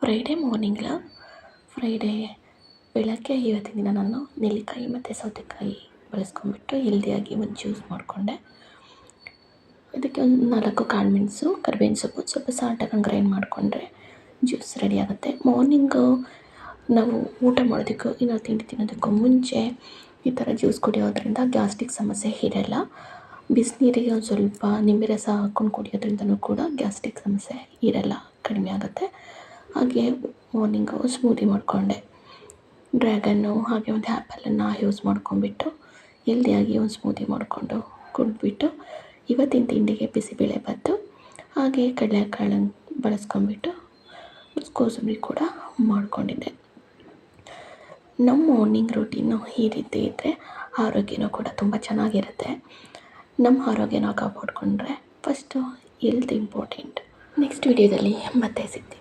Friday ಮಾರ್ನಿಂಗ್ಲ Friday ಬೆಳಗ್ಗೆ ಇವತ್ತಿನ ದಿನ ನಾನು ನೆಲ್ಲಿಕಾಯಿ ಮತ್ತು ಸೌತೆಕಾಯಿ ಬಳಸ್ಕೊಂಡ್ಬಿಟ್ಟು ಹೆಲ್ದಿಯಾಗಿ ಒಂದು ಜ್ಯೂಸ್ ಮಾಡಿಕೊಂಡೆ. ಇದಕ್ಕೆ ಒಂದು 4 ಕಾಳುಮೆಣಸು, ಕರಿಬೇವಿನ ಸೊಪ್ಪು, ಸ್ವಲ್ಪ ಸಾಲ್ಟ್ ಹಾಕೊಂಡು ಗ್ರೈಂಡ್ ಮಾಡಿಕೊಂಡ್ರೆ ಜ್ಯೂಸ್ ರೆಡಿ ಆಗುತ್ತೆ. ಮಾರ್ನಿಂಗು ನಾವು ಊಟ ಮಾಡೋದಕ್ಕೂ ಇಲ್ಲ ತಿಂಡಿ ತಿನ್ನೋದಕ್ಕೂ ಮುಂಚೆ ಈ ಥರ ಜ್ಯೂಸ್ ಕುಡಿಯೋದ್ರಿಂದ ಗ್ಯಾಸ್ಟ್ರಿಕ್ ಸಮಸ್ಯೆ ಇರಲ್ಲ. ಬಿಸಿನೀರಿಗೆ ಒಂದು ಸ್ವಲ್ಪ ನಿಂಬೆ ರಸ ಹಾಕ್ಕೊಂಡು ಕುಡಿಯೋದ್ರಿಂದನೂ ಕೂಡ ಗ್ಯಾಸ್ಟ್ರಿಕ್ ಸಮಸ್ಯೆ ಇರಲ್ಲ, ಕಡಿಮೆ ಆಗುತ್ತೆ. ಹಾಗೆ ಮಾರ್ನಿಂಗು ಸ್ಮೂದಿ ಮಾಡಿಕೊಂಡೆ. ಡ್ರ್ಯಾಗನ್ನು ಹಾಗೆ ಒಂದು ಆ್ಯಪಲನ್ನು ಯೂಸ್ ಮಾಡ್ಕೊಂಡ್ಬಿಟ್ಟು ಹೆಲ್ದಿಯಾಗಿ ಒಂದು ಸ್ಮೂದಿ ಮಾಡಿಕೊಂಡು ಕುಡಿದ್ಬಿಟ್ಟು ಇವತ್ತಿನ ತಿಂಡಿಗೆ ಬಿಸಿಬೇಳೆಭಾತು ಹಾಗೆ ಕಡಲೆಕಾಳನ್ನು ಬಳಸ್ಕೊಂಡ್ಬಿಟ್ಟು ಕೋಸಂಬರಿ ಕೂಡ ಮಾಡಿಕೊಂಡಿದ್ದೆ. ನಮ್ಮ ಮಾರ್ನಿಂಗ್ ರೂಟೀನು ಈ ರೀತಿ ಇದ್ದರೆ ಆರೋಗ್ಯನೂ ಕೂಡ ತುಂಬ ಚೆನ್ನಾಗಿರುತ್ತೆ. ನಮ್ಮ ಆರೋಗ್ಯನ ಕಾಪಾಡಿಕೊಂಡ್ರೆ ಫಸ್ಟು ಹೆಲ್ತ್ ಇಂಪಾರ್ಟೆಂಟ್. ನೆಕ್ಸ್ಟ್ ವಿಡಿಯೋದಲ್ಲಿ ಮತ್ತೆ ಸಿಗ್ತೀನಿ.